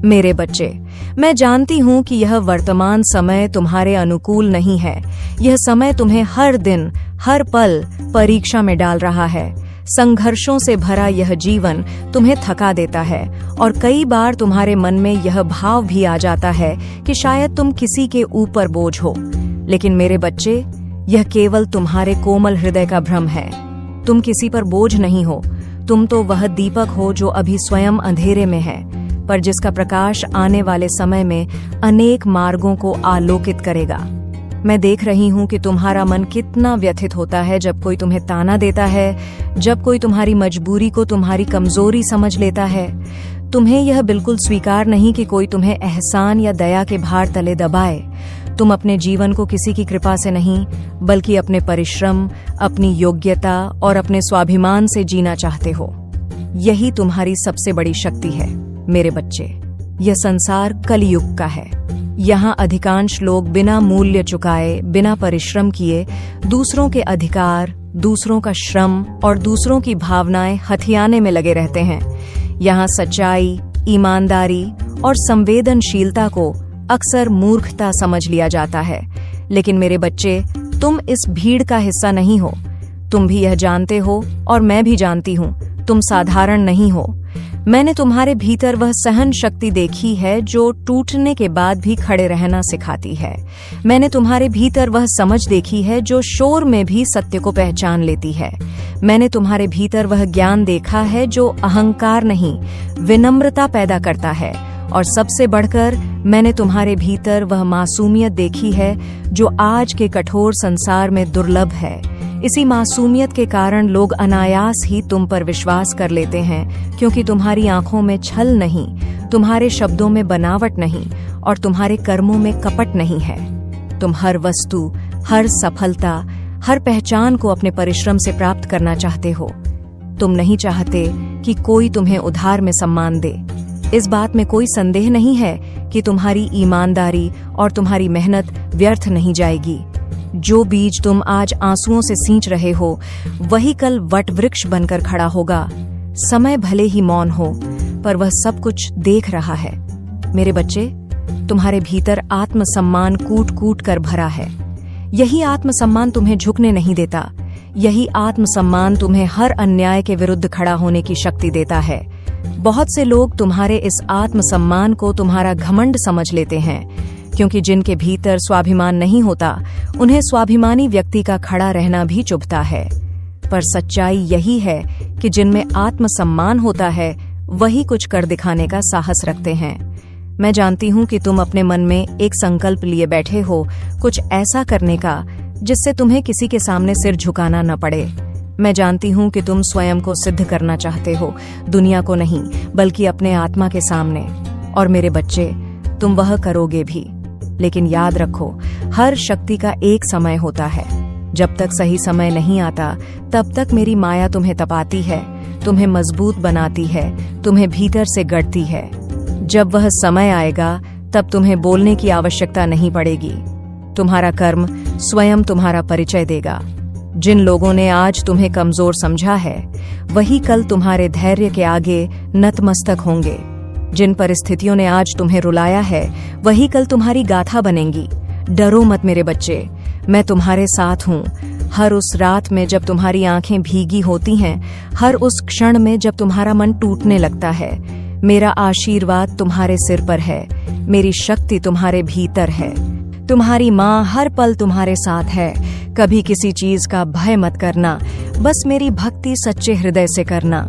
मेरे बच्चे, मैं जानती हूँ कि यह वर्तमान समय तुम्हारे अनुकूल नहीं है। यह समय तुम्हें हर दिन, हर पल परीक्षा में डाल रहा है। संघर्षों से भरा यह जीवन तुम्हें थका देता है और कई बार तुम्हारे मन में यह भाव भी आ जाता है कि शायद तुम किसी के ऊपर बोझ हो। लेकिन मेरे बच्चे, यह केवल तुम्हारे कोमल हृदय का भ्रम है। तुम किसी पर बोझ नहीं हो। तुम तो वह दीपक हो जो अभी स्वयं अंधेरे में है, पर जिसका प्रकाश आने वाले समय में अनेक मार्गों को आलोकित करेगा। मैं देख रही हूँ कि तुम्हारा मन कितना व्यथित होता है जब कोई तुम्हें ताना देता है, जब कोई तुम्हारी मजबूरी को तुम्हारी कमजोरी समझ लेता है। तुम्हें यह बिल्कुल स्वीकार नहीं कि कोई तुम्हें एहसान या दया के भार तले दबाए। तुम अपने जीवन को किसी की कृपा से नहीं, बल्कि अपने परिश्रम, अपनी योग्यता और अपने स्वाभिमान से जीना चाहते हो। यही तुम्हारी सबसे बड़ी शक्ति है मेरे बच्चे। यह संसार कलयुग का है। यहाँ अधिकांश लोग बिना मूल्य चुकाए, बिना परिश्रम किए दूसरों के अधिकार, दूसरों का श्रम और दूसरों की भावनाएं हथियाने में लगे रहते हैं। यहाँ सच्चाई, ईमानदारी और संवेदनशीलता को अक्सर मूर्खता समझ लिया जाता है। लेकिन मेरे बच्चे, तुम इस भीड़ का हिस्सा नहीं हो। तुम भी यह जानते हो और मैं भी जानती हूँ, तुम साधारण नहीं हो। मैंने तुम्हारे भीतर वह सहन शक्ति देखी है जो टूटने के बाद भी खड़े रहना सिखाती है। मैंने तुम्हारे भीतर वह समझ देखी है जो शोर में भी सत्य को पहचान लेती है। मैंने तुम्हारे भीतर वह ज्ञान देखा है जो अहंकार नहीं, विनम्रता पैदा करता है। और सबसे बढ़कर मैंने तुम्हारे भीतर वह मासूमियत देखी है जो आज के कठोर संसार में दुर्लभ है। इसी मासूमियत के कारण लोग अनायास ही तुम पर विश्वास कर लेते हैं, क्योंकि तुम्हारी आंखों में छल नहीं, तुम्हारे शब्दों में बनावट नहीं और तुम्हारे कर्मों में कपट नहीं है। तुम हर वस्तु, हर सफलता, हर पहचान को अपने परिश्रम से प्राप्त करना चाहते हो। तुम नहीं चाहते कि कोई तुम्हें उधार में सम्मान दे। इस बात में कोई संदेह नहीं है कि तुम्हारी ईमानदारी और तुम्हारी मेहनत व्यर्थ नहीं जाएगी। जो बीज तुम आज आंसुओं से सींच रहे हो, वही कल वट वृक्ष बनकर खड़ा होगा। समय भले ही मौन हो, पर वह सब कुछ देख रहा है। मेरे बच्चे, तुम्हारे भीतर आत्मसम्मान कूट कूट कर भरा है। यही आत्मसम्मान तुम्हें झुकने नहीं देता। यही आत्मसम्मान तुम्हें हर अन्याय के विरुद्ध खड़ा होने की शक्ति देता है। बहुत से लोग तुम्हारे इस आत्मसम्मान को तुम्हारा घमंड समझ लेते हैं, क्योंकि जिनके भीतर स्वाभिमान नहीं होता, उन्हें स्वाभिमानी व्यक्ति का खड़ा रहना भी चुभता है। पर सच्चाई यही है कि जिनमें आत्मसम्मान होता है, वही कुछ कर दिखाने का साहस रखते हैं। मैं जानती हूँ कि तुम अपने मन में एक संकल्प लिए बैठे हो, कुछ ऐसा करने का जिससे तुम्हें किसी के सामने सिर झुकाना न पड़े। मैं जानती हूँ कि तुम स्वयं को सिद्ध करना चाहते हो, दुनिया को नहीं, बल्कि अपने आत्मा के सामने। और मेरे बच्चे, तुम वह करोगे भी। लेकिन याद रखो, हर शक्ति का एक समय होता है। जब तक सही समय नहीं आता, तब तक मेरी माया तुम्हें तपाती है, तुम्हें मजबूत बनाती है, तुम्हें भीतर से गढ़ती है। जब वह समय आएगा, तब तुम्हें बोलने की आवश्यकता नहीं पड़ेगी। तुम्हारा कर्म स्वयं तुम्हारा परिचय देगा। जिन लोगों ने आज तुम्हें कमजोर समझा है, वही कल तुम्हारे धैर्य के आगे नतमस्तक होंगे। जिन परिस्थितियों ने आज तुम्हें रुलाया है, वही कल तुम्हारी गाथा बनेंगी। डरो मत मेरे बच्चे, मैं तुम्हारे साथ हूँ। हर उस रात में जब तुम्हारी आंखें भीगी होती हैं, हर उस क्षण में जब तुम्हारा मन टूटने लगता है, मेरा आशीर्वाद तुम्हारे सिर पर है, मेरी शक्ति तुम्हारे भीतर है। तुम्हारी माँ हर पल तुम्हारे साथ है। कभी किसी चीज का भय मत करना, बस मेरी भक्ति सच्चे हृदय से करना।